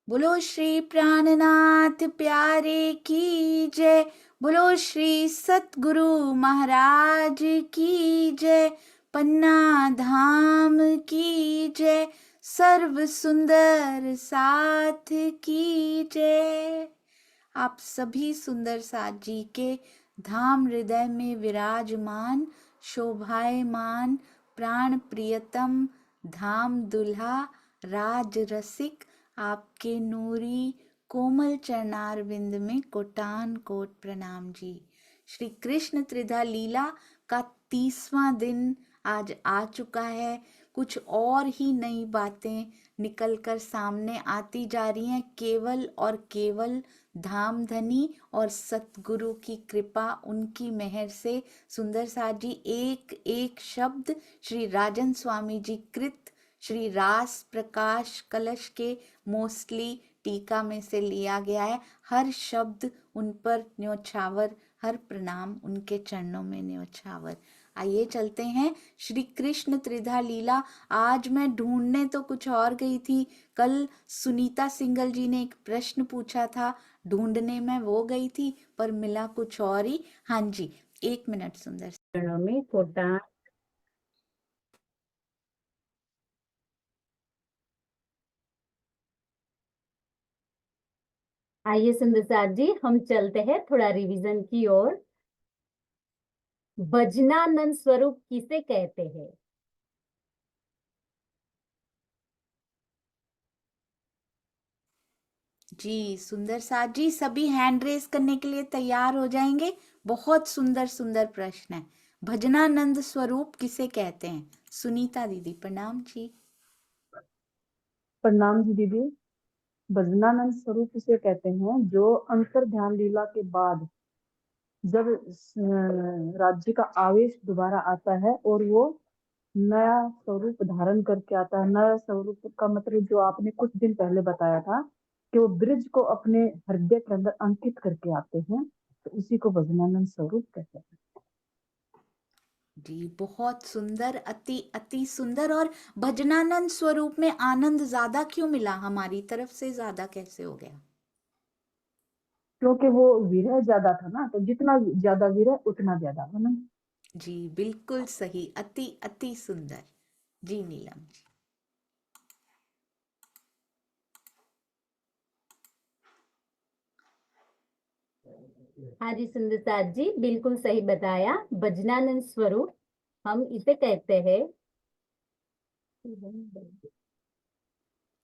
बोलो श्री प्राणनाथ प्यारे की जय। बोलो श्री सतगुरु महाराज की जय। पन्ना धाम की जय। सर्व सुंदर साथ की जय। आप सभी सुंदर साथ जी के धाम हृदय में विराजमान शोभायमान प्राण प्रियतम धाम दुल्हा राज रसिक आपके नूरी कोमल चरणारविंद में कोटान कोट प्रणाम जी। श्री कृष्ण त्रिधा लीला का 30वां दिन आज आ चुका है। कुछ और ही नई बातें निकल कर सामने आती जा रही हैं। केवल और केवल धामधनी और सतगुरु की कृपा, उनकी मेहर से सुंदर साथ जी एक एक शब्द श्री राजन स्वामी जी कृत श्री रास प्रकाश कलश के मोस्टली टीका में से लिया गया है। हर शब्द उन पर न्योछावर, हर प्रणाम उनके चरणों में न्योछावर। आइए चलते हैं श्री कृष्ण त्रिधा लीला। आज मैं ढूंढने तो कुछ और गई थी। कल सुनीता सिंगल जी ने एक प्रश्न पूछा था, ढूंढने में वो गई थी पर मिला कुछ और ही। हाँ जी, 1 मिनट सुंदर चरणों में कोटान। आइए सुंदर साथ जी, हम चलते हैं थोड़ा रिवीजन की ओर। भजनानंद स्वरूप किसे कहते हैं? जी। सुंदर साथ जी सभी हैंड रेस करने के लिए तैयार हो जाएंगे। बहुत सुंदर सुंदर प्रश्न है। भजनानंद स्वरूप किसे कहते हैं? सुनीता दीदी प्रणाम जी। प्रणाम जी दीदी। भजनानंद स्वरूप इसे कहते हैं जो अंतर ध्यान लीला के बाद जब राज्य का आवेश दोबारा आता है और वो नया स्वरूप धारण करके आता है। नया स्वरूप का मतलब जो आपने कुछ दिन पहले बताया था कि वो ब्रिज को अपने हृदय के अंदर अंकित करके आते हैं, तो उसी को भजनानंद स्वरूप कहते हैं। जी बहुत सुंदर, अति अति सुंदर। और भजनानंद स्वरूप में आनंद ज्यादा क्यों मिला? हमारी तरफ से ज्यादा कैसे हो गया? क्योंकि वो विरह ज्यादा था ना, तो जितना ज्यादा विरह उतना ज्यादा आनंद। जी बिल्कुल सही, अति अति सुंदर। जी नीलम जी। हाँ जी सुंदर साथ जी, बिल्कुल सही बताया। भजनानंद स्वरूप हम इसे कहते हैं।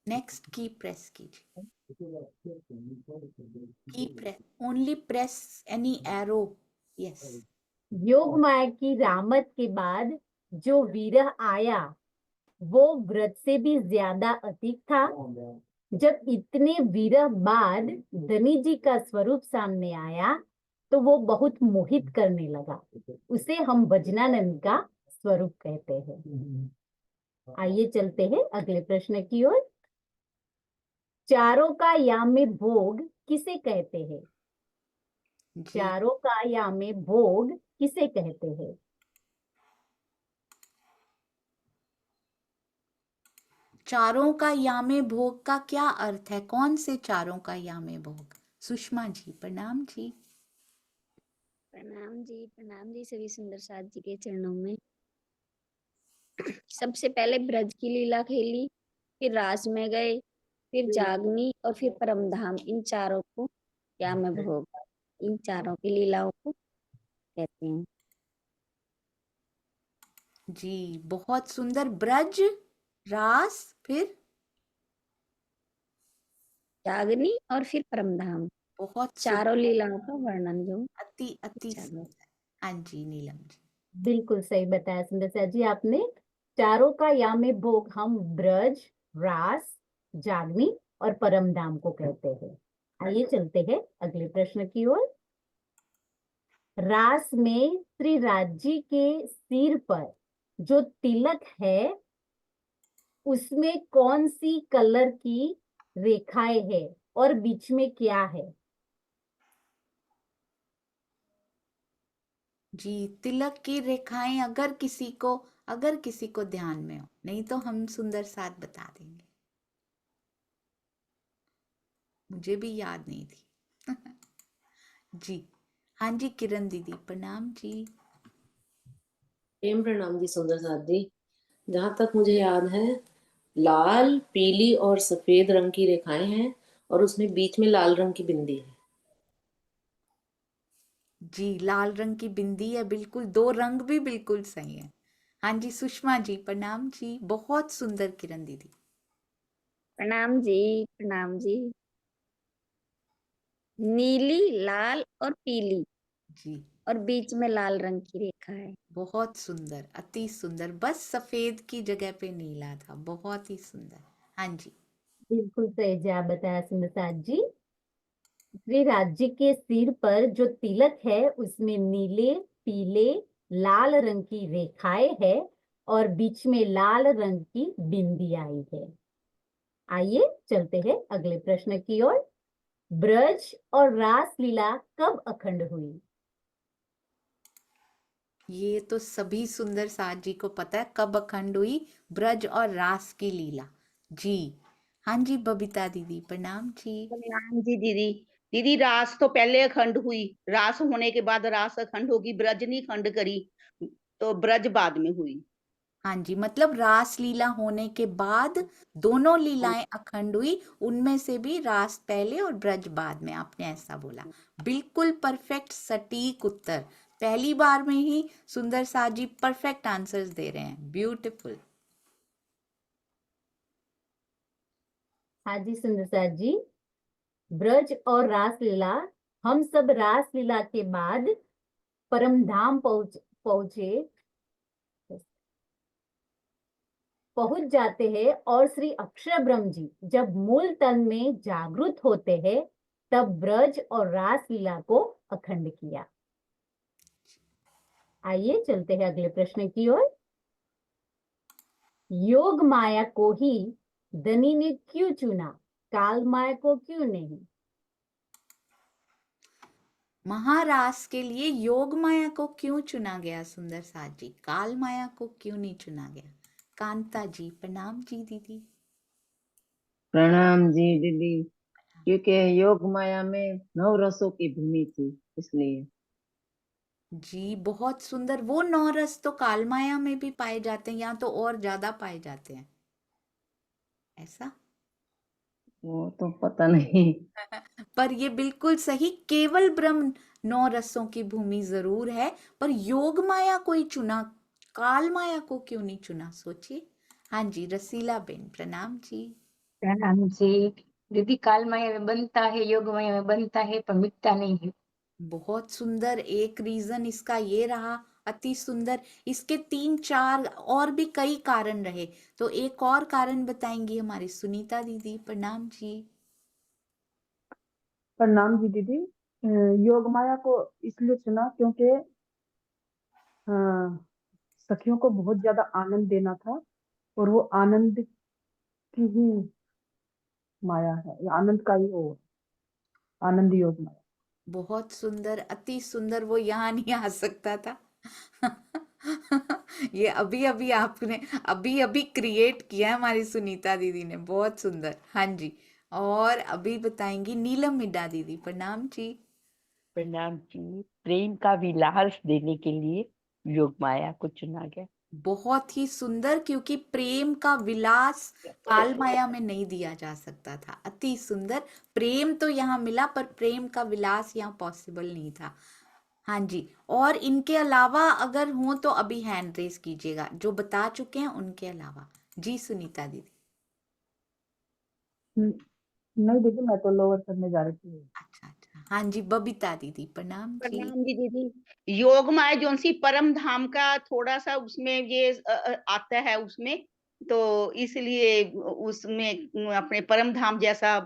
नेक्स्ट की प्रेस कीजिए। की press, only press any arrow. Yes. योग माया की रामत के बाद जो विरह आया वो व्रत से भी ज्यादा अधिक था। जब इतने विरह बाद धनी जी का स्वरूप सामने आया तो वो बहुत मोहित करने लगा। उसे हम भजनानंद का स्वरूप कहते हैं। आइए चलते हैं अगले प्रश्न की ओर। चारों का यामे भोग किसे कहते हैं? जी चारों का यामे भोग किसे कहते हैं? चारों का यामे भोग का क्या अर्थ है? कौन से चारों का यामे भोग? सुषमा जी प्रणाम जी। प्रणाम जी सभी सुंदर साथ जी के चरणों में। सबसे पहले ब्रज की लीला खेली, फिर रास में गए, फिर जागनी और फिर परमधाम। इन चारों को या में भोग, इन चारों की लीलाओं को कहते हैं। जी बहुत सुंदर। ब्रज, रास, फिर जागनी और फिर परमधाम, बहुत चारों लीलाओं का वर्णन जो अति अति चारों। सुंदर। हाँ जी नीलम जी। बिल्कुल सही बताया सुंदर साथ जी आपने। चारों का यामे भोग हम ब्रज, रास, जागनी और परमधाम को कहते हैं। आइए चलते हैं अगले प्रश्न की ओर। रास में श्री राज्य के सिर पर जो तिलक है उसमें कौन सी कलर की रेखाएं है और बीच में क्या है? जी तिलक की रेखाएं अगर किसी को ध्यान में हो, नहीं तो हम सुंदर साथ बता देंगे। मुझे भी याद नहीं थी। जी हाँ जी, किरण दीदी प्रणाम जी। प्रेम प्रणाम जी सुंदर साथ जी। जहाँ तक मुझे याद है, लाल, पीली और सफेद रंग की रेखाएं हैं और उसमें बीच में लाल रंग की बिंदी है। जी लाल रंग की बिंदी है, बिल्कुल, दो रंग भी बिल्कुल सही है। हाँ जी, सुषमा जी प्रणाम जी, बहुत सुंदर किरण दीदी। प्रणाम जी, प्रणाम जी। नीली, लाल और पीली जी और बीच में लाल रंग की रेखा है। बहुत सुंदर, अति सुंदर, बस सफेद की जगह पे नीला था, बहुत ही सुंदर। हाँ जी। बिल्कुल सही जवाब बताया सुंदर साथ जी। श्री राज्य के सिर पर जो तिलक है उसमें नीले, पीले, लाल रंग की रेखाएं है और बीच में लाल रंग की बिंदी आई है। आइए चलते हैं अगले प्रश्न की ओर। ब्रज और रास लीला कब अखंड हुई? ये तो सभी सुंदर साथ जी को पता है कब अखंड हुई, ब्रज और रास की लीला। जी हाँ जी, बबीता दीदी प्रणाम जी। प्रणाम जी दीदी। दीदी रास तो पहले अखंड हुई, रास होने के बाद रास अखंड होगी, ब्रज नहीं खंड करी, तो ब्रज बाद में हुई। हाँ जी, मतलब रास लीला होने के बाद दोनों लीलाएं अखंड हुई, उनमें से भी रास पहले और ब्रज बाद में, आपने ऐसा बोला। बिल्कुल परफेक्ट सटीक उत्तर, पहली बार में ही सुंदर साथ जी परफेक्ट आंसर्स दे रहे हैं, ब्यूटीफुल। हाँ जी सुंदर साथ जी, ब्रज और रास लीला, हम सब रास लीला के बाद परमधाम पहुंचे पहुंच जाते हैं और श्री अक्षर ब्रह्म जी जब मूल तन में जागृत होते हैं तब ब्रज और रास लीला को अखंड किया। आइए चलते हैं अगले प्रश्न की ओर। योग माया को ही धनी ने क्यों चुना, काल माया को क्यों नहीं? महारास के लिए योग माया को क्यों चुना गया सुंदर साथ जी, काल माया को क्यों नहीं चुना गया? कांता जी प्रणाम जी दीदी। प्रणाम जी दीदी। क्योंकि योग माया में नौ रसों की भूमि थी, इसलिए। जी बहुत सुंदर, वो नौ रस तो काल माया में भी पाए जाते हैं, यहाँ तो और ज्यादा पाए जाते हैं, ऐसा। वो तो पता नहीं। पर ये बिल्कुल सही, केवल ब्रह्म नौ रसों की भूमि जरूर है, पर योग माया को ही चुना, काल माया को क्यों नहीं चुना, सोचिए। हाँ जी, रसीला बेन प्रणाम जी। प्रणाम जी। दीदी काल माया में बनता है, योग माया में बनता है, पर मिटता नहीं है। बहुत सुंदर, एक रीजन इसका ये रहा, अति सुंदर। इसके 3-4 और भी कई कारण रहे, तो एक और कारण बताएंगी हमारी सुनीता दीदी प्रणाम जी। प्रणाम जी दीदी। योग माया को इसलिए चुना क्योंकि अ, सखियों को बहुत ज्यादा आनंद देना था, और वो आनंद की ही माया है, ये आनंद का ही वो आनंद योग माया। बहुत सुंदर, अति सुंदर, वो यहाँ नहीं आ सकता था। ये अभी अभी आपने अभी अभी क्रिएट किया है हमारी सुनीता दीदी ने, बहुत सुंदर। हाँ जी, और अभी बताएंगी नीलम मिड्डा दीदी प्रणाम जी। प्रणाम जी। प्रेम का विलास देने के लिए योग माया को चुना गया। बहुत ही सुंदर, क्योंकि प्रेम का विलास काल माया में नहीं दिया जा सकता था, अति सुंदर। प्रेम तो यहाँ मिला, पर प्रेम का विलास यहाँ पॉसिबल नहीं था। हाँ जी, और इनके अलावा अगर हो तो अभी हैंड रेस कीजिएगा, जो बता चुके हैं उनके अलावा। जी सुनीता दीदी। नहीं दीदी, मैं तो लोअर करने जा रही थी। अच्छा अच्छा, हाँ जी, बबीता दीदी प्रणाम जी। प्रणाम जी दीदी। योग माया जोन सी परम धाम का थोड़ा सा उसमें ये आता है उसमें, तो इसलिए उसमें अपने परम धाम जैसा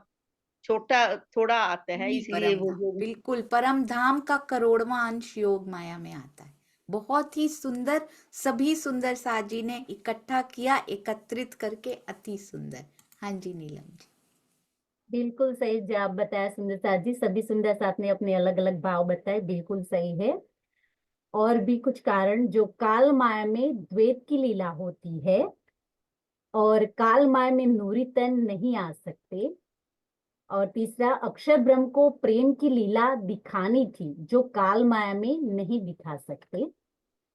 छोटा थोड़ा आता है, जी इसलिए परम वो धाम, योग। बिल्कुल परम धाम का करोड़वां अंश योग माया में आता है। बहुत ही सुंदर, सभी सुंदर साथ जी ने इकट्ठा किया, एकत्रित करके, अति सुंदर। हाँ जी नीलम जी। बिल्कुल सही जवाब बताया सुंदर साथ जी। सभी सुंदर साथ ने अपने अलग अलग भाव बताए, बिल्कुल सही है। और भी कुछ कारण, जो काल माया में द्वैत की लीला होती है और काल माया में नूरी तन नहीं आ सकते, और तीसरा, अक्षर ब्रह्म को प्रेम की लीला दिखानी थी जो काल माया में नहीं दिखा सकते,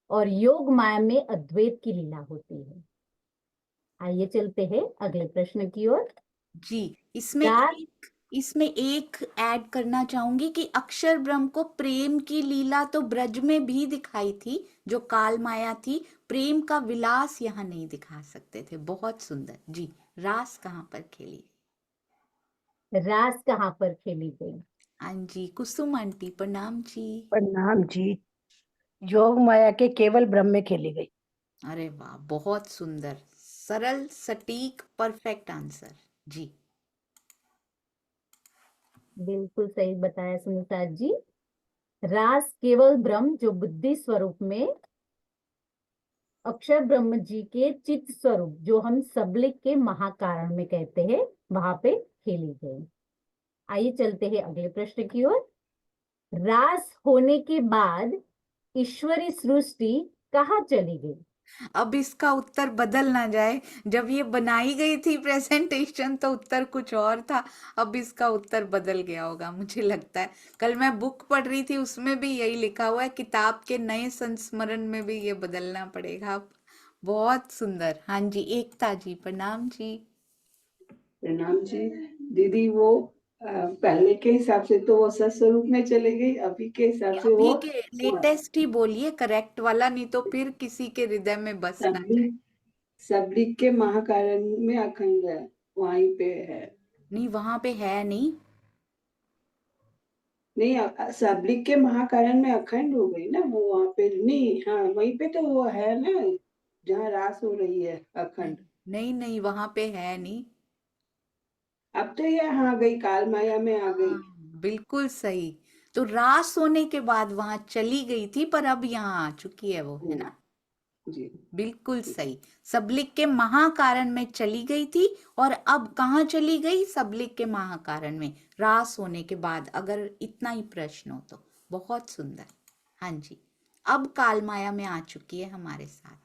और योग माया में अद्वैत की लीला होती है। आइए चलते हैं अगले प्रश्न की ओर। जी, इसमें रास एक ऐड करना चाहूंगी कि अक्षर ब्रह्म को प्रेम की लीला तो ब्रज में भी दिखाई थी, जो काल माया थी। प्रेम का विलास यहाँ नहीं दिखा सकते थे। बहुत सुंदर जी। रास कहाँ पर खेली? रास कहाँ पर खेली गई? हाँ जी, कुसुम आंटी प्रणाम जी। प्रणाम जी। योग माया के केवल ब्रह्म में खेली गई। अरे वाह, बहुत सुंदर, सरल, सटीक, परफेक्ट आंसर जी। बिल्कुल सही बताया सुनीता जी। रास केवल ब्रह्म जो बुद्धि स्वरूप में अक्षर ब्रह्म जी के चित्त स्वरूप, जो हम सबलिक के महाकारण में कहते हैं, वहां पे खेली गई। आइए चलते हैं अगले प्रश्न की ओर। रास होने के बाद ईश्वरी सृष्टि कहाँ चली गई? अब इसका उत्तर बदल ना जाए। जब ये बनाई गई थी प्रेजेंटेशन तो उत्तर कुछ और था। अब इसका उत्तर बदल गया होगा मुझे लगता है। कल मैं बुक पढ़ रही थी, उसमें भी यही लिखा हुआ है। किताब के नए संस्मरण में भी ये बदलना पड़ेगा अब। बहुत सुंदर। हाँ जी, एकता जी प्रणाम जी। प्रणाम जी। दीदी वो पहले के हिसाब से तो वो सत्स्वरूप में चले गई, अभी के हिसाब से वो अभी के लेटेस्ट ही बोलिए, करेक्ट वाला, नहीं तो फिर किसी के हृदय में बस ना जाए। सबलिक के महाकारण में अखंड है, वहीं पे है। नहीं, वहां पे है नहीं। नहीं, सबलिक के महाकारण में अखंड हो गई ना वो, वहां पे नहीं। हाँ, वहीं पे तो वो है ना, जहाँ रास हो रही है अखंड। नहीं नहीं, वहां पे है नहीं। अब तो ये आ गई, काल माया में आ गई। हाँ, बिल्कुल सही। तो रास होने के बाद वहां चली गई थी, पर अब यहाँ आ चुकी है वो, है ना? जी बिल्कुल सही। सबलिक के महाकारण में चली गई थी, और अब कहाँ चली गई? सबलिक के महाकारण में रास होने के बाद, अगर इतना ही प्रश्न हो तो। बहुत सुंदर। हाँ जी, अब काल माया में आ चुकी है हमारे साथ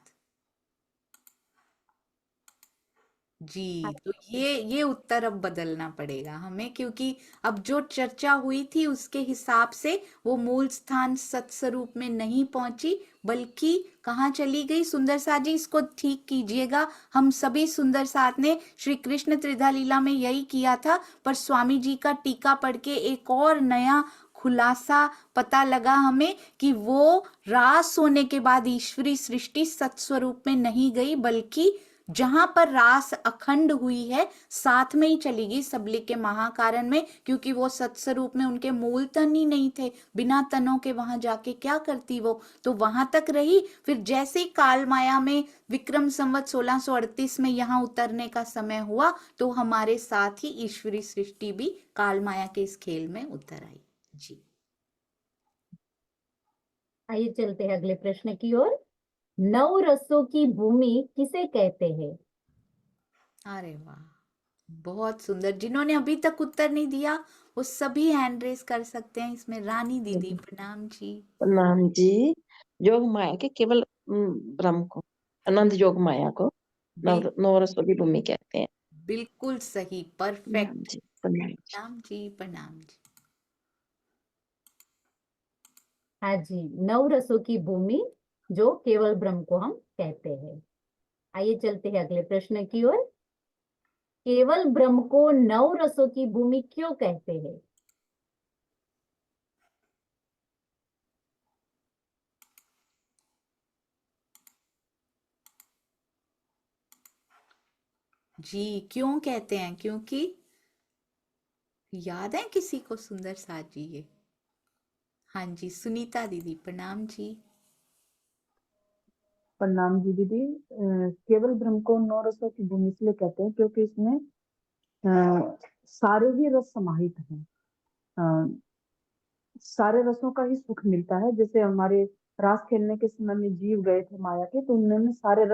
जी। तो ये उत्तर अब बदलना पड़ेगा हमें, क्योंकि अब जो चर्चा हुई थी उसके हिसाब से वो मूल स्थान सत्स्वरूप में नहीं पहुंची, बल्कि कहाँ चली गई? सुंदर साथ जी इसको ठीक कीजिएगा। हम सभी सुंदर साथ ने श्री कृष्ण त्रिधा लीला में यही किया था, पर स्वामी जी का टीका पढ़ के एक और नया खुलासा पता लगा हमें कि वो रास होने के बाद ईश्वरी सृष्टि सत्स्वरूप में नहीं गई, बल्कि जहां पर रास अखंड हुई है साथ में ही चली गई सबलिक के महाकारण में, क्योंकि वो सत्स्वरूप में उनके मूल तन ही नहीं थे। बिना तनों के वहां जाके क्या करती वो, तो वहां तक रही। फिर जैसे ही काल माया में विक्रम संवत 1638 में यहाँ उतरने का समय हुआ, तो हमारे साथ ही ईश्वरी सृष्टि भी काल माया के इस खेल में उतर आई जी। आइए चलते हैं अगले प्रश्न की ओर। नौ रसों की भूमि किसे कहते हैं? अरे वाह, बहुत सुंदर। जिन्होंने अभी तक उत्तर नहीं दिया वो सभी हैंड रेस कर सकते हैं इसमें। रानी दीदी प्रणाम जी। प्रणाम जी। योग माया के केवल ब्रह्म को, अनंत योग माया को नौ रसों की भूमि कहते हैं। बिल्कुल सही, प्रणाम परफेक्ट। जी। प्रणाम जी। प्रणाम जी, प्रणाम जी। हाँ जी, नौ रसों की भूमि जो केवल ब्रह्म को हम कहते हैं। आइए चलते हैं अगले प्रश्न की ओर। केवल ब्रह्म को नौ रसों की भूमि क्यों कहते हैं? जी, क्यों कहते हैं? क्योंकि याद है किसी को सुंदर साथ जी ये? हाँ जी, सुनीता दीदी प्रणाम जी। प्रणाम जी दीदी। केवल ब्रह्म को नौ रसों की भूमि इसलिए कहते हैं क्योंकि इसमें सारे ही रस समाहित हैं। अ, सारे रसों का ही सुख मिलता है। जैसे हमारे रास खेलने के समय में जीव गए थे माया के, तो उन्होंने सारे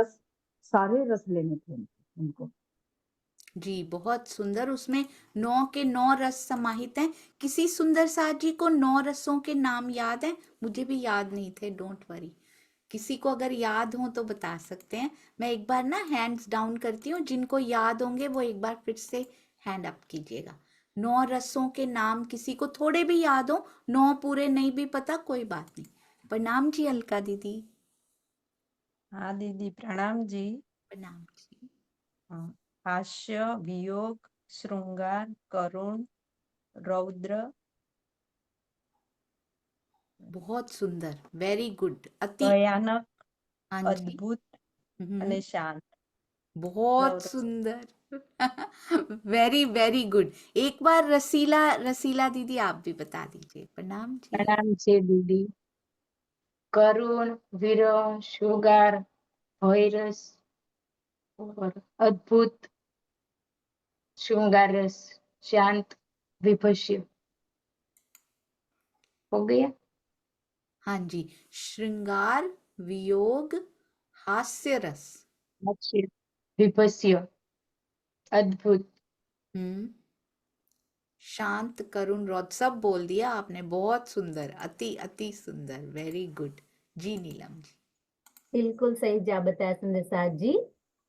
रस लेने थे उनको। जी, बहुत सुंदर। उसमें 9 के 9 रस समाहित हैं। किसी सुंदर साथ जी को 9 रसों के नाम याद हैं? मुझे भी याद नहीं थे, डोंट वरी। किसी को अगर याद हो तो बता सकते हैं। मैं एक बार ना हैंड्स डाउन करती हूँ, जिनको याद होंगे वो एक बार फिर से हैंड अप कीजिएगा। 9 रसों के नाम किसी को थोड़े भी याद हो, 9 पूरे नहीं भी पता कोई बात नहीं। प्रणाम जी अलका दीदी। हाँ दीदी प्रणाम जी। प्रणाम जी। हाँ, हास्य, वियोग, श्रृंगार, करुण, रौद्र। बहुत सुंदर, वेरी गुड, अति। भयानक, हाँ जी। अद्भुत हम्म, અને શાંત। बहुत नवरस। सुंदर। Very very good. एक बार रसीला रसीला दीदी आप भी बता दीजिए। प्रणाम जी। प्रणाम छे दीदी। करुण, विरह, शृंगार, भयरस और अद्भुत, श्रृंगार रस, शांत, विभस्य। हो गया। हाँ जी, श्रृंगार, वियोग, हास्य रस। हास्य, विभस्य, अद्भुत। शांत, करुण, रौद्र, सब बोल दिया आपने। बहुत सुंदर, अति अति सुंदर, वेरी गुड जी। नीलम जी। बिल्कुल सही जवाब बताया सुंदर साथ जी,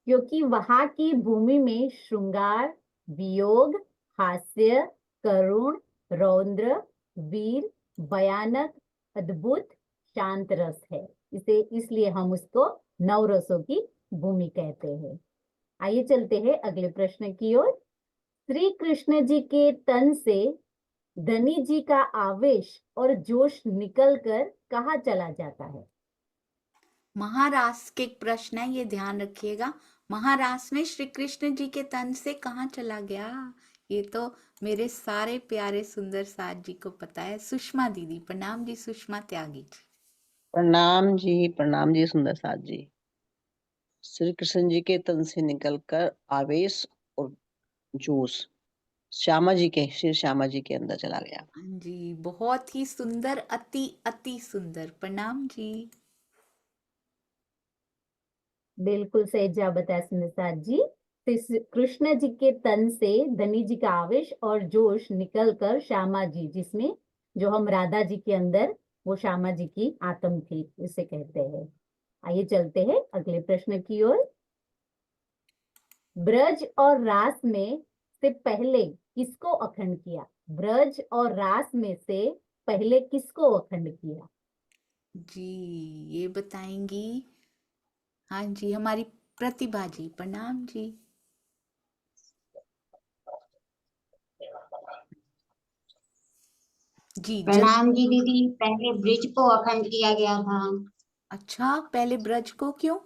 क्योंकि वहां की भूमि में श्रृंगार, वियोग, हास्य, करुण, रौद्र, वीर, भयानक, अद्भुत, शांत रस है। इसे इसलिए हम उसको 9 रसों की भूमि कहते हैं। आइए चलते हैं अगले प्रश्न की ओर। श्री कृष्ण जी के तन से धनी जी का आवेश और जोश निकलकर कहाँ चला जाता है? महारास के एक प्रश्न है, ये ध्यान रखिएगा। महारास में श्री कृष्ण जी के तन से कहाँ चला गया? ये तो मेरे सारे प्यारे सुंदर साथ जी को पता है। सुषमा दीदी। प्रणाम जी सुषमा त्यागी जी। प्रणाम जी सुंदर साथ जी। श्री कृष्ण जी के तन से निकलकर आवेश और जोश श्री श्यामा जी के अंदर चला गया। हाँ जी, बहुत ही सुंदर, अति अति सुंदर। प्रणाम जी। बिल्कुल सही जवाब बताया सुंदर जी। कृष्ण जी के तन से धनी जी का आवेश और जोश निकलकर श्यामा जी, जिसमें जो हम राधा जी के अंदर वो श्यामा जी की आत्म थी, इसे कहते हैं। आइए चलते हैं अगले प्रश्न की ओर। ब्रज और रास में से पहले किसको अखंड किया? ब्रज और रास में से पहले किसको अखंड किया? जी ये बताएंगी। हाँ जी, हमारी प्रतिभा जी। प्रणाम जी। जी प्रणाम जल्दी। जी दीदी। पहले ब्रिज को अखंड किया गया था। अच्छा, पहले ब्रज को क्यों?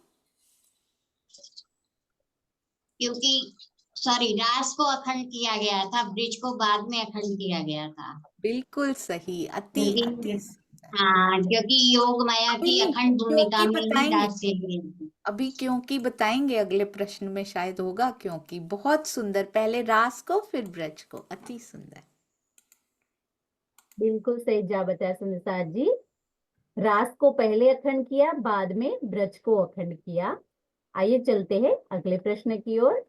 क्योंकि सॉरी, रास को अखंड किया गया था, ब्रिज को बाद में अखंड किया गया था। बिल्कुल सही, अति अति सुंदर। हाँ, क्योंकि योग माया अभी की नहीं, अखंड भूमिका क्योंकि में ही बताएंगे। रास चली थी। अभी क्योंकि बताएंगे, अगले प्रश्न में शायद होगा क्योंकि। बहुत सुंदर, पहले रास को फिर ब्रज को, अति सुंदर। बिल्कुल सही जवाब बताया सुंदर जी। रास को पहले अखंड किया, बाद में ब्रज को अखंड किया। आइए चलते हैं अगले प्रश्न की ओर।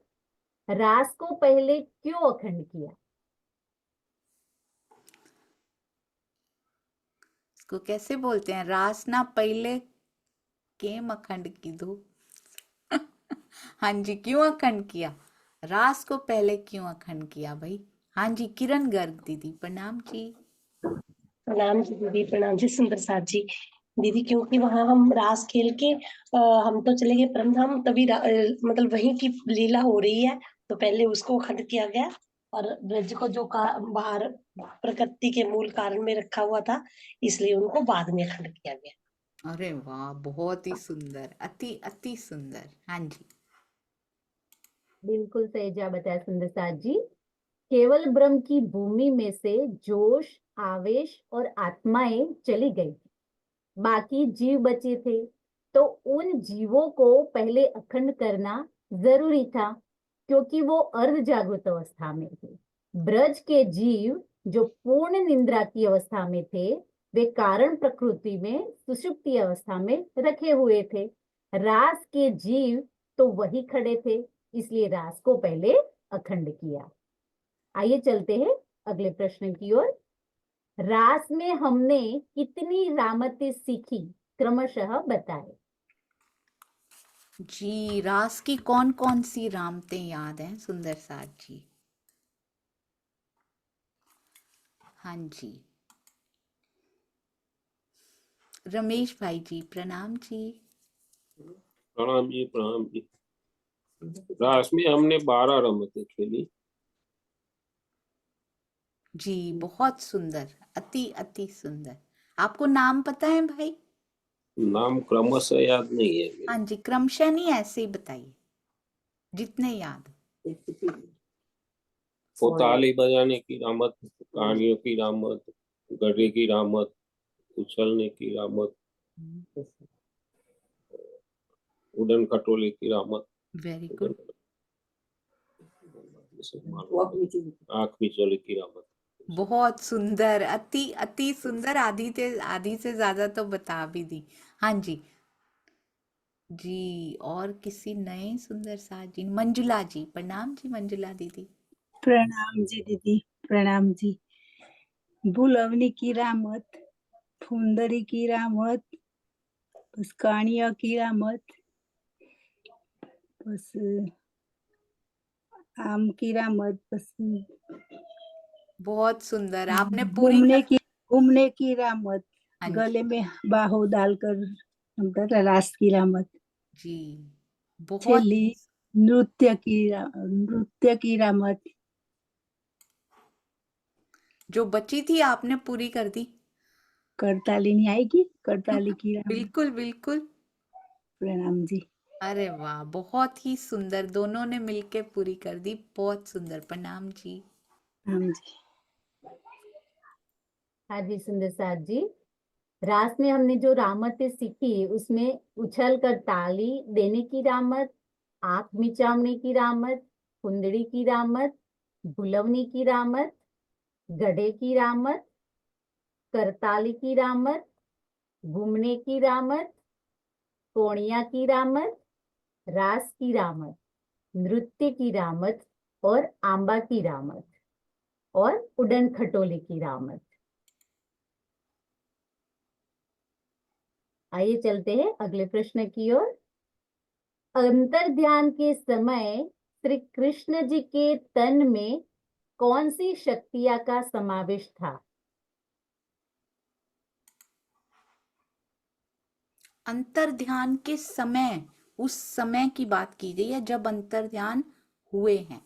रास को पहले क्यों अखंड किया? इसको कैसे बोलते हैं? रास ना पहले केम अखंड की दो। हाँ जी, क्यों अखंड किया? रास को पहले क्यों अखंड किया भाई? हाँ जी, किरण गर्ग दीदी। प्रणाम जी। प्रणाम जी दीदी। प्रणाम जी सुंदर साथ जी। दीदी क्योंकि वहां हम रास खेल के हम तो चले गए परमधाम, तभी मतलब वहीं की लीला हो रही है, तो पहले उसको अखंड किया गया। और ब्रज को जो बाहर प्रकृति के मूल कारण में रखा हुआ था, इसलिए उनको बाद में अखंड किया गया। अरे वाह, बहुत ही सुंदर, अति अति सुंदर। हाँ जी। बिल्कुल सही जवाब बताया सुंदर साथ जी। केवल ब्रह्म की भूमि में से जोश, आवेश और आत्माएं चली गई, बाकी जीव बचे थे, तो उन जीवों को पहले अखंड करना जरूरी था, क्योंकि वो अर्ध जागृत अवस्था में थे। ब्रज के जीव जो पूर्ण निद्रा की अवस्था में थे, वे कारण प्रकृति में सुषुप्ति अवस्था में रखे हुए थे। रास के जीव तो वही खड़े थे, इसलिए रास को पहले अखंड किया। आइए चलते हैं अगले प्रश्न की ओर। रास में हमने कितनी रामतें सीखी, क्रमशः बताएं। जी, रास की कौन कौन सी रामतें याद हैं सुंदर साथ जी? हाँ जी, रमेश भाई जी प्रणाम जी। प्रणाम जी, प्रणाम जी। रास में हमने 12 रमतें खेली। जी बहुत सुंदर, अति अति सुंदर। आपको नाम पता है भाई? नाम क्रमशः याद नहीं है मेरे। हाँ जी, क्रमशः नहीं, ऐसे ही बताइए जितने याद। वो ताली बजाने की रामत, कहानियों की रामत, गधे की रामत, उछलने की रामत, उड़न खटोले की रामत, वेरी गुड। आँख मिचौले की रामत। बहुत सुंदर, अति अति सुंदर। आधी से ज्यादा तो बता भी दी। हाँ जी जी। और किसी नए सुंदर सा जी, मंजुला जी प्रणाम जी। मंजुला दीदी प्रणाम जी दीदी, प्रणाम जी। बुलवनी की रामत, फुंदरी की रामत, बस कानिया की रामत, बस आम की रामत, बस बहुत सुंदर, आपने पूरी कर। घूमने की रामत, हाँ जी गले में बाहु डालकर रास की रामत, जी, बहुत छेली नृत्य की रामत। जो बची थी आपने पूरी कर दी। करताली नहीं आएगी, करताली की रामत। बिल्कुल बिल्कुल। प्रणाम जी। अरे वाह, बहुत ही सुंदर, दोनों ने मिलके पूरी कर दी। बहुत सुंदर, प्रणाम जी। प्रणाम जी। हाँ जी सुंदर साथ जी, रास में हमने जो रामतें सीखी उसमें उछल कर ताली देने की रामत, आंख मिचावने की रामत, कुंदड़ी की रामत, बुलवनी की रामत, गधे की रामत, करताली की रामत, घूमने की रामत, कोणिया की रामत, रास की रामत, नृत्य की रामत और आंबा की रामत और उड़न खटोले की रामत। आइए चलते हैं अगले प्रश्न की ओर। अंतर ध्यान के समय श्री कृष्ण जी के तन में कौन सी शक्तियां का समावेश था? अंतर ध्यान के समय, उस समय की बात की गई है जब अंतर ध्यान हुए हैं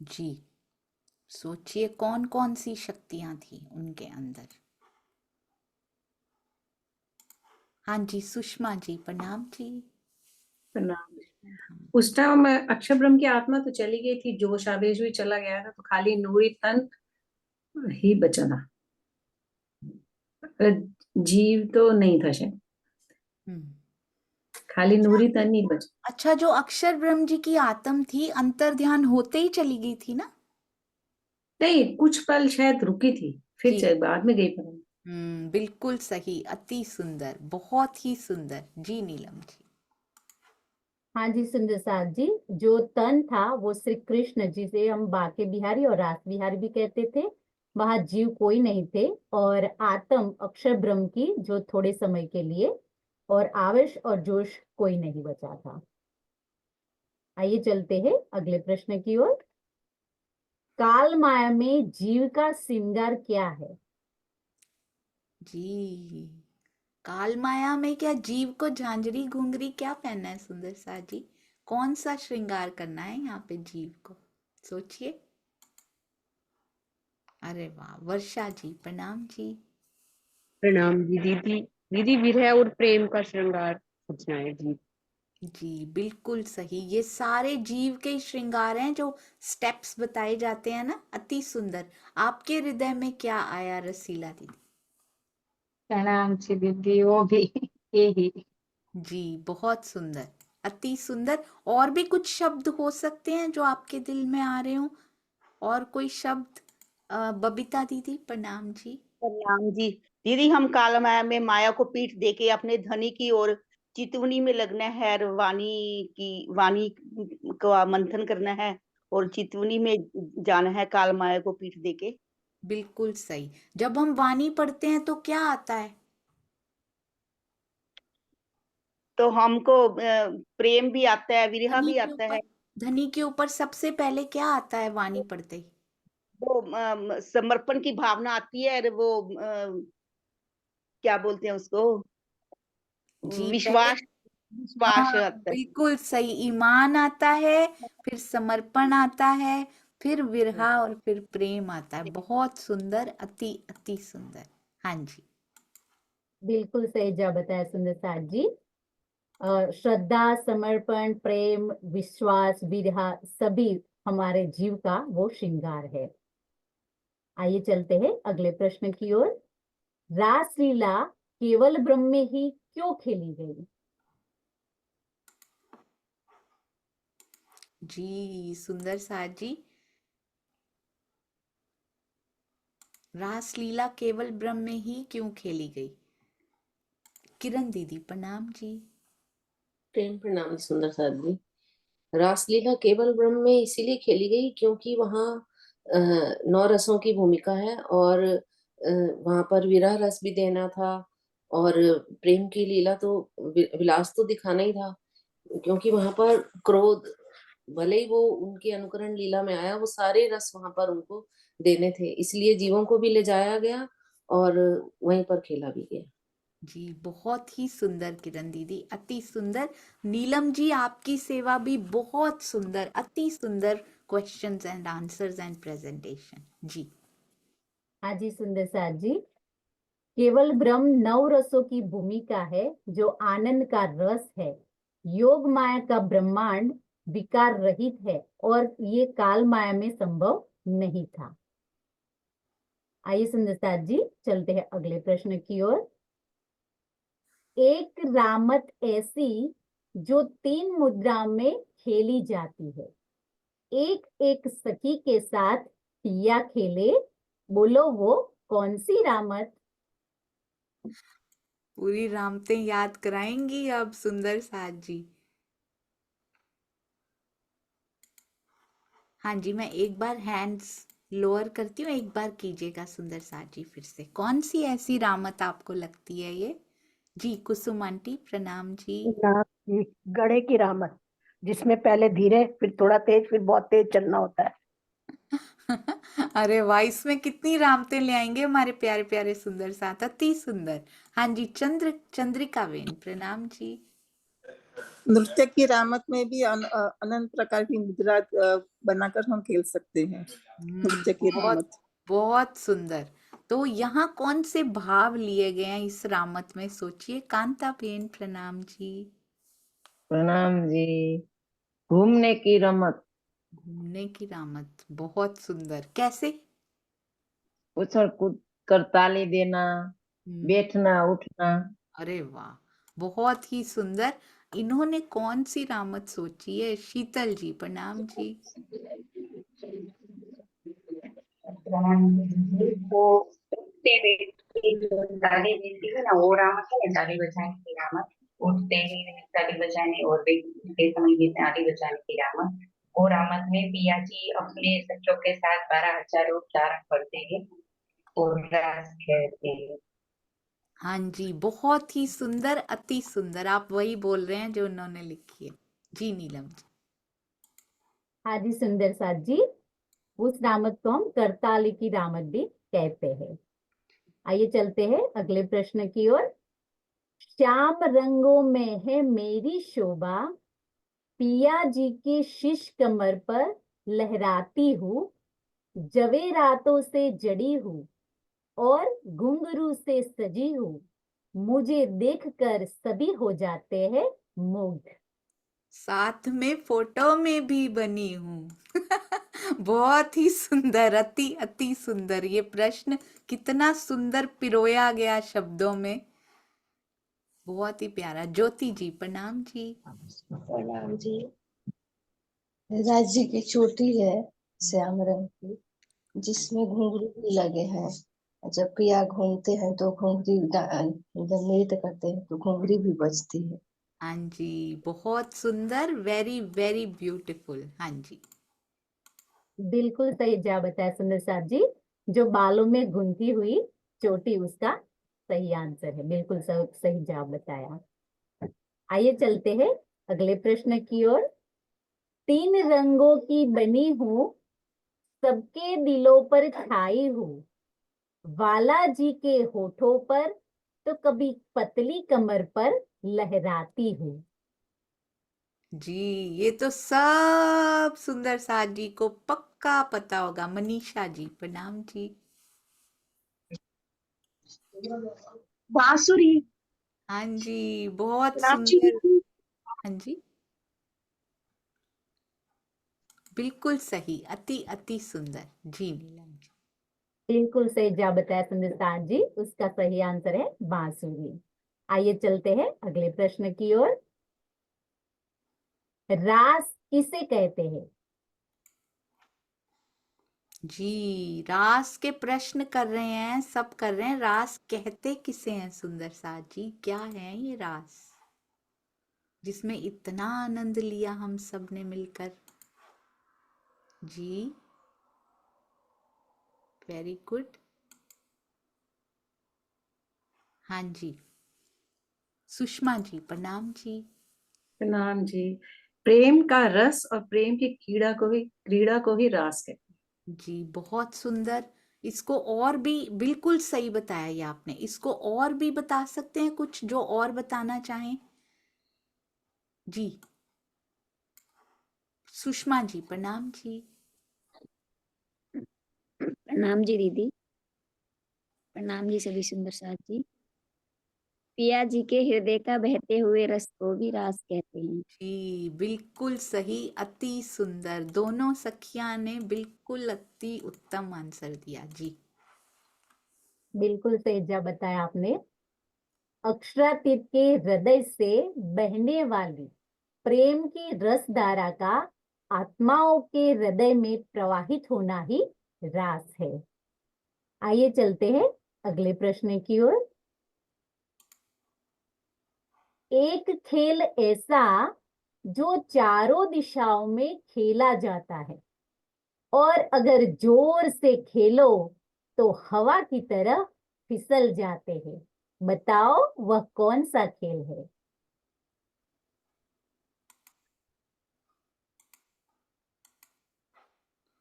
जी। सोचिए कौन कौन सी शक्तियां थी उनके अंदर। हाँ जी सुषमा जी प्रणाम जी। प्रणाम। उस टाइम अक्षर ब्रह्म की आत्मा तो चली गई थी, जोश आवेश भी चला गया था, तो खाली नूरी तन ही बचा था। जीव तो नहीं था शायद, खाली नूरी तन ही बचा। अच्छा, जो अक्षर ब्रह्म जी की आत्म थी अंतर ध्यान होते ही चली गई थी ना? नहीं, कुछ पल शायद रुकी थी, फिर बाद में गई पर। बिल्कुल सही, अति सुंदर, बहुत ही सुंदर जी नीलम जी। हाँ जी सुंदर साथ जी, जो तन था वो श्री कृष्ण जी से हम बाके बिहारी और रास बिहारी भी कहते थे, वहां जीव कोई नहीं थे, और आत्म अक्षर ब्रह्म की जो थोड़े समय के लिए, और आवेश और जोश कोई नहीं बचा था। आइए चलते हैं अगले प्रश्न की ओर। काल माया में जीव का श्रृंगार क्या है? जी, काल माया में क्या जीव को झांझरी घुंघरी क्या पहनना है सुंदर सा जी? कौन सा श्रृंगार करना है यहाँ पे जीव को? सोचिए। अरे वाह, वर्षा जी प्रणाम जी। प्रणाम जी दीदी। दीदी विरह और प्रेम का श्रृंगार पूछना है जी। जी बिल्कुल सही, ये सारे जीव के श्रृंगार हैं जो स्टेप्स बताए जाते हैं ना, अति सुंदर। आपके हृदय में क्या आया रसीला दीदी? प्रणाम जी दीदी, वो भी यही। जी बहुत सुंदर, अति सुंदर। और भी कुछ शब्द हो सकते हैं जो आपके दिल में आ रहे हो? और कोई शब्द? बबीता दीदी प्रणाम जी। प्रणाम जी। दीदी हम काल माया में माया को पीठ देके अपने धनी की ओर चितवनी में लगना है, और वाणी का मंथन करना है और चितवनी में जाना है काल माया को पीठ देके। बिल्कुल सही। जब हम वाणी पढ़ते हैं तो क्या आता है? तो हमको प्रेम भी आता है, विरह भी आता है। धनी के ऊपर सबसे पहले क्या आता है वाणी पढ़ते ही? वो समर्पण की भावना आती है और वो क्या बोलते हैं उसको जी पहले विश्वास विश्वास हाँ आता है। बिल्कुल सही, ईमान आता है, फिर समर्पण आता है, फिर विरहा और फिर प्रेम आता है। बहुत सुंदर, अति अति सुंदर। हाँ जी। बिल्कुल सही जवाब बताया सुंदर साथ जी। श्रद्धा, समर्पण, प्रेम, विश्वास, विरहा सभी हमारे जीव का वो श्रृंगार है। आइए चलते हैं अगले प्रश्न की ओर। रासलीला केवल ब्रह्म में ही क्यों खेली गई? जी सुंदर साथ जी, रासलीला केवल ब्रह्म में ही क्यों खेली गई? किरण दीदी प्रणाम जी। प्रेम प्रणाम जी सुंदर साथ जी। रासलीला केवल ब्रह्म में इसीलिए खेली गई क्योंकि वहाँ 9 रसों की भूमिका है और वहां पर विरह रस भी देना था और प्रेम की लीला तो विलास तो दिखाना ही था, क्योंकि वहां पर क्रोध भले ही वो उनके अनुकरण लीला में आया, वो सारे रस वहां पर उनको देने थे, इसलिए जीवों को भी ले जाया गया और वहीं पर खेला भी गया। जी बहुत ही सुंदर किरण दीदी, अति सुंदर। नीलम जी आपकी सेवा भी बहुत सुंदर, अति सुंदर questions and answers and presentation जी। हाँ जी सुंदर साथ जी, केवल ब्रह्म 9 रसों की भूमिका है जो आनंद का रस है। योग माया का ब्रह्मांड विकार रहित है और ये काल माया में संभव नहीं था। आइए सुंदर साथ जी चलते हैं अगले प्रश्न की ओर। एक रामत ऐसी जो 3 मुद्रा में खेली जाती है, एक एक सखी के साथ पिया खेले, बोलो वो कौन सी रामत? पूरी रामतें याद कराएंगी अब सुंदर साथ जी। हाँ जी, मैं एक बार हैंड्स लोअर करती हूँ, एक बार कीजिएगा सुंदर साथ जी फिर से। कौन सी ऐसी रामत आपको लगती है ये? जी कुसुम आंटी प्रणाम जी। गड़े की रामत, जिसमें पहले धीरे फिर थोड़ा तेज फिर बहुत तेज चलना होता है। अरे वाह, इसमें कितनी रामतें ले आएंगे हमारे प्यारे प्यारे सुंदर साथ, अति सुंदर। हाँ जी चंद्रिका बेन प्रणाम जी। नृत्य की रामत में भी अनंत प्रकार की मुद्रा बनाकर हम खेल सकते हैं। नृत्य की बहुत रामत बहुत सुंदर। तो यहाँ कौन से भाव लिए गए हैं इस रामत में, सोचिए। कांता बेन प्रणाम जी। प्रणाम जी। घूमने की रमत, घूमने की रामत, बहुत सुंदर। कैसे? उछल कूद कर ताली देना, बैठना उठना। अरे वाह, बहुत ही सुंदर। इन्होंने कौन सी रामत सोची है? शीतल जी प्रणाम जी। वो उठते बैठते जो ताली देती है ना, वो रामत है। ताली बजाने की रामत, उठते ही ताली बजाने और बैठते समय भी ताली बजाने की रामत। वो रामत में पिया जी अपने बच्चों के साथ 12,000 उच्चारण करते हैं और रास खेलते हैं। हाँ जी, बहुत ही सुंदर, अति सुंदर। आप वही बोल रहे हैं जो उन्होंने लिखी है। जी नीलम जी। हाँ जी सुंदर साथ जी, उस रामत को हम करताली की रामत भी कहते हैं। आइए चलते हैं अगले प्रश्न की ओर। श्याम रंगों में है मेरी शोभा, पिया जी की शीश कमर पर लहराती हूँ, जवेरातों से जड़ी हूँ और घुंघरू से सजी हूँ, मुझे देखकर सभी हो जाते हैं मुग्ध। साथ में फोटो में भी बनी हूँ। बहुत ही सुंदर, अति अति सुंदर। ये प्रश्न कितना सुंदर पिरोया गया शब्दों में, बहुत ही प्यारा। ज्योति जी प्रणाम जी। प्रणाम जी। राज्य की चोटी है श्याम रंग की, जिसमें घुंघरू भी लगे हैं। जब पिया घूमते हैं तो घुंघरी, जब नृत्य करते हैं तो घुंघरी भी बजती है। हाँ जी, बहुत सुंदर, वेरी वेरी ब्यूटीफुल। हाँ जी, बिल्कुल सही जवाब बताया सुंदर साथ जी। जो बालों में गुंथी हुई चोटी उसका सही आंसर है। बिल्कुल सही जवाब बताया। आइए चलते हैं अगले प्रश्न की ओर। 3 रंगों की बनी हूँ, सबके दिलों पर छाई हूँ, वाला जी के होठों पर, तो कभी पतली कमर पर लहराती हूँ। जी, ये तो सब सुंदर साथ जी को पक्का पता होगा। मनीषा जी, प्रणाम जी। बांसुरी। हाँ जी, बहुत प्रणाम जी सुंदर। दीदी। हाँ जी, बिल्कुल सही, अति अति सुंदर। जी नीलम जी। बिल्कुल सही जवाब बताया सुंदर जी, उसका सही आंसर है बांसुरी। आइए चलते हैं अगले प्रश्न की ओर। रास किसे कहते हैं? जी, रास के प्रश्न कर रहे हैं, सब कर रहे हैं। रास कहते किसे हैं सुंदर साथ जी? क्या है ये रास जिसमें इतना आनंद लिया हम सब ने मिलकर? जी, वेरी गुड। हाँ जी, सुषमा जी, प्रणाम जी। प्रणाम जी। प्रेम का रस और प्रेम की क्रीड़ा को ही रास कहते हैं। जी, बहुत सुंदर। इसको और भी बिल्कुल सही बताया ये आपने। इसको और भी बता सकते हैं कुछ जो और बताना चाहें? जी, सुषमा जी, प्रणाम जी। प्रणाम जी दीदी। प्रणाम जी सभी सुंदर साथ जी। पिया जी के हृदय का बहते हुए रस को भी रास कहते हैं। जी, बिल्कुल सही, अति सुंदर। दोनों सखियां ने बिल्कुल अति उत्तम आंसर दिया। जी, बिल्कुल सही जवाब बताया आपने। अक्षरातीत के हृदय से बहने वाली प्रेम की रस धारा का आत्माओं के हृदय में प्रवाहित होना ही रास है। आइए चलते हैं अगले प्रश्न की ओर। एक खेल ऐसा जो चारों दिशाओं में खेला जाता है और अगर जोर से खेलो तो हवा की तरह फिसल जाते हैं। बताओ वह कौन सा खेल है?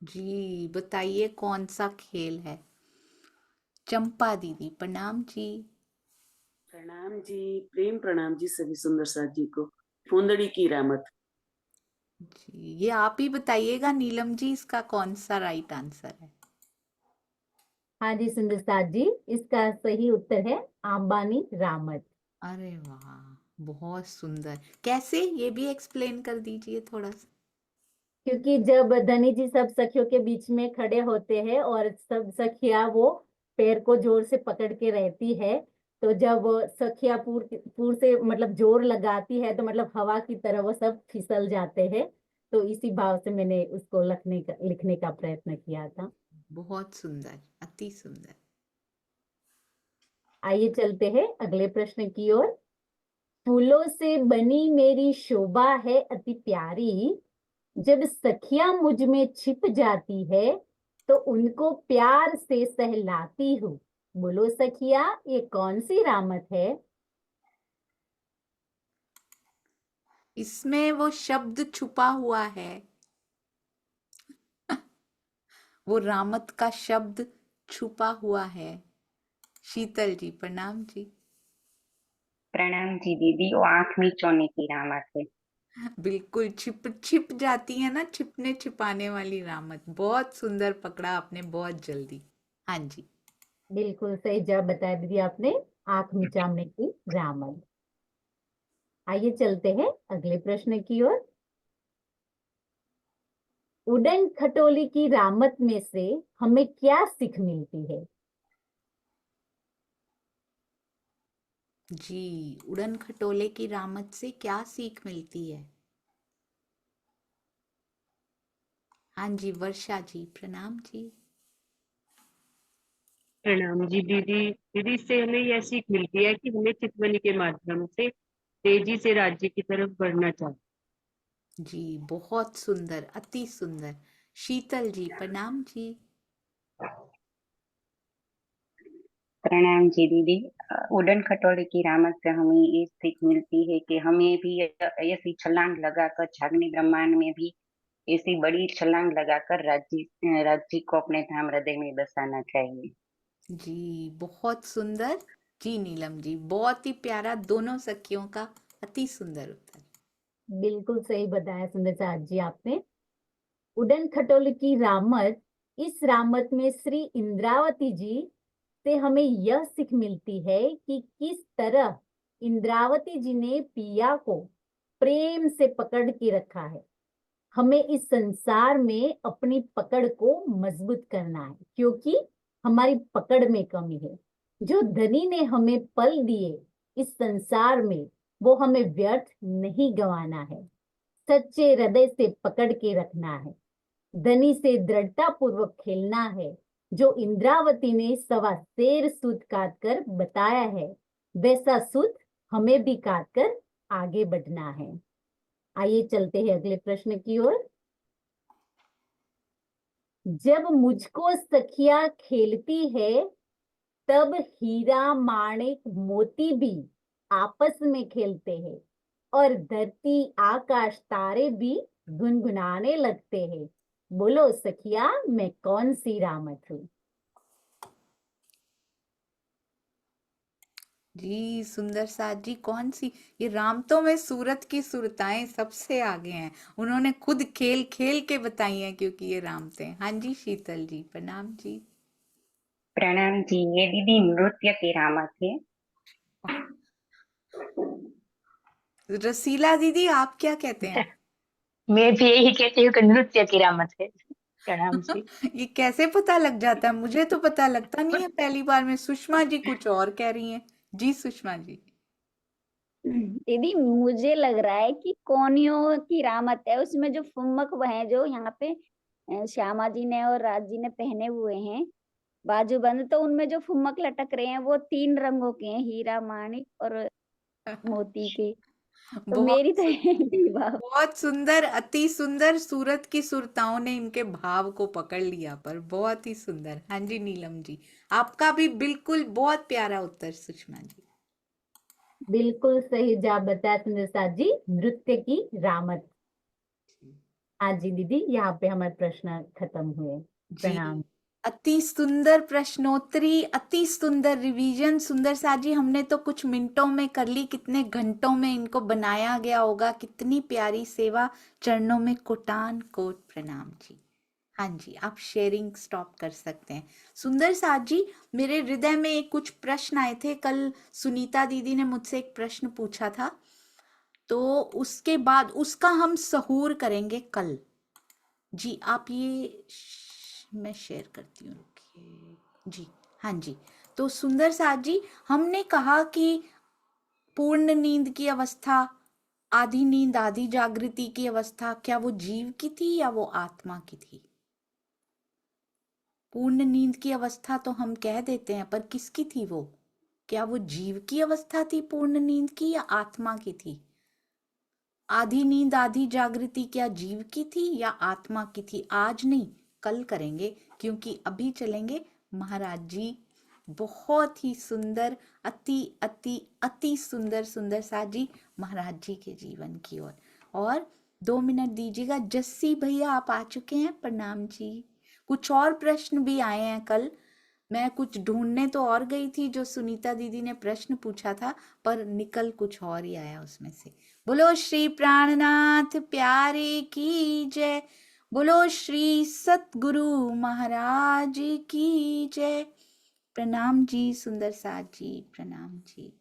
जी, बताइए कौन सा खेल है? चंपा दीदी, प्रणाम जी। प्रणाम जी। प्रेम प्रणाम जी सभी सुंदर साथ जी को। फुंदड़ी की रामत। जी, ये आप ही बताइएगा नीलम जी, इसका कौन सा राइट आंसर है? हाँ जी सुंदर साथ जी, इसका सही उत्तर है आंबानी रामत। अरे वाह, बहुत सुंदर। कैसे, ये भी एक्सप्लेन कर दीजिए थोड़ा सा। क्योंकि जब धनी जी सब सखियों के बीच में खड़े होते हैं और सब सखिया वो पैर को जोर से पकड़ के रहती है, तो जब सखिया पूर से मतलब जोर लगाती है तो मतलब हवा की तरह वो सब फिसल जाते हैं। तो इसी भाव से मैंने उसको लिखने का प्रयत्न किया था। बहुत सुंदर, अति सुंदर। आइए चलते हैं अगले प्रश्न की ओर। फूलों से बनी मेरी शोभा है अति प्यारी, जब सखियां मुझ में छिप जाती है तो उनको प्यार से सहलाती हूँ। बोलो सखिया, ये कौन सी रामत है? इसमें वो शब्द छुपा हुआ है। वो रामत का शब्द छुपा हुआ है। शीतल जी, प्रणाम जी। प्रणाम जी दीदी, वो आंख मिचौने की रामत है। बिल्कुल, छिप जाती है ना, छिपने छिपाने वाली रामत। बहुत सुंदर पकड़ा आपने, बहुत जल्दी। हाँ जी, बिल्कुल सही जवाब बताया दीदी आपने, आंख मिचामने की रामत। आइए चलते हैं अगले प्रश्न की ओर। उड़न खटोली की रामत में से हमें क्या सीख मिलती है? जी, उड़न खटोले की रामत से क्या सीख मिलती है? हाँ जी, वर्षा जी, प्रणाम जी। प्रणाम जी दीदी। दीदी, इससे हमें यह सीख मिलती है कि हमें चितवनी के माध्यम से तेजी से राज्य की तरफ बढ़ना चाहिए। जी, बहुत सुंदर, अति सुंदर। शीतल जी, प्रणाम जी। प्रणाम जी दीदी। उड़न खटोले की रामत से हमें ये सीख मिलती है कि हमें भी ऐसी छलांग लगाकर झागनी ब्रह्मांड में भी ऐसी बड़ी छलांग लगाकर राज्य को अपने धाम हृदय में बसाना चाहिए। जी बहुत सुंदर। जी नीलम जी, बहुत ही प्यारा, दोनों सखियों का अति सुंदर उत्तर। बिल्कुल सही बताया सुंदर साथ जी आपने। उड़न खटोले की रामत, इस रामत में श्री इंद्रावती जी से हमें यह सीख मिलती है कि किस तरह इंद्रावती जी ने पिया को प्रेम से पकड़ के रखा है। हमें इस संसार में अपनी पकड़ को मजबूत करना है, क्योंकि हमारी पकड़ में कमी है। जो धनी ने हमें पल दिए इस संसार में, वो हमें व्यर्थ नहीं गंवाना है, सच्चे हृदय से पकड़ के रखना है, धनी से दृढ़ता पूर्वक खेलना है। जो इंद्रावती ने सवा शेर सूत काट कर बताया है, वैसा सूत हमें भी काट कर आगे बढ़ना है। आइए चलते हैं अगले प्रश्न की ओर। जब मुझको सखिया खेलती है, तब हीरा माणिक मोती भी आपस में खेलते हैं, और धरती आकाश तारे भी गुनगुनाने लगते हैं। बोलो सखिया, मैं कौन सी रामत हूँ? जी सुंदर साथ जी, कौन सी? ये रामतों में सूरत की सुरताएं सबसे आगे हैं, उन्होंने खुद खेल खेल के बताई हैं, क्योंकि ये रामते हैं। हाँ जी शीतल जी, प्रणाम जी। प्रणाम जी, ये दीदी नृत्य की रामत है। रसीला दीदी, आप क्या कहते हैं? मैं भी यही कहती हूँ कि नृत्य की रामत है। प्रणाम जी। ये कैसे पता लग जाता है? मुझे तो पता लगता नहीं है, पहली बार में। सुषमा जी कुछ और कह रही हैं। जी सुषमा जी। दीदी मुझे लग रहा है कि कोनियों की रामत है, उसमें जो फुम्मक है जो यहाँ पे श्यामा जी ने और राज जी ने पहने हुए हैं बाजूबंद, तो उनमें जो फुम्मक लटक रहे हैं वो 3 रंगों के हैं, हीरा माणिक और मोती के। तो बहुत मेरी तो यही भाव। बहुत सुंदर, अति सुंदर। सूरत की सुरताओं ने इनके भाव को पकड़ लिया, पर बहुत ही सुंदर। हाँ जी नीलम जी, आपका भी बिल्कुल बहुत प्यारा उत्तर सुषमा जी। बिल्कुल सही जवाब बताया सुंदर साथ जी, नृत्य की रामत। हाँ जी दीदी, यहाँ पे हमारे प्रश्न खत्म हुए। प्रणाम। जी अति सुंदर प्रश्नोत्तरी, अति सुंदर रिवीजन। सुंदर साथ जी, हमने तो कुछ मिनटों में कर ली, कितने घंटों में इनको बनाया गया होगा। कितनी प्यारी सेवा, चरणों में कोटान कोट प्रणाम जी। हाँ जी, आप शेयरिंग स्टॉप कर सकते हैं। सुंदर साथ जी, मेरे हृदय में एक कुछ प्रश्न आए थे। कल सुनीता दीदी ने मुझसे एक प्रश्न पूछा था, तो उसके बाद उसका हम सहूर करेंगे कल। जी आप ये मैं शेयर करती हूँ जी। हाँ जी, तो सुंदर साथ जी, हमने कहा कि पूर्ण नींद की अवस्था, आधी नींद आधी जागृति की अवस्था, क्या वो जीव की थी या वो आत्मा की थी? पूर्ण नींद की अवस्था तो हम कह देते हैं, पर किसकी थी वो? क्या वो जीव की अवस्था थी पूर्ण नींद की, या आत्मा की थी? आधी नींद आधी जागृति क्या जीव की थी या आत्मा की थी? आज नहीं, कल करेंगे, क्योंकि अभी चलेंगे महाराज जी। बहुत ही सुंदर, अति अति अति सुंदर सुंदर साथ जी महाराज जी के जीवन की ओर। और 2 मिनट दीजिएगा। जस्सी भैया आप आ चुके हैं, प्रणाम जी। कुछ और प्रश्न भी आए हैं कल, मैं कुछ ढूंढने तो और गई थी जो सुनीता दीदी ने प्रश्न पूछा था, पर निकल कुछ और ही आया उसमें से। बोलो श्री प्राणनाथ प्यारे की जय, बोलो श्री सतगुरु महाराज की जय। प्रणाम जी सुंदर साथ जी, प्रणाम जी।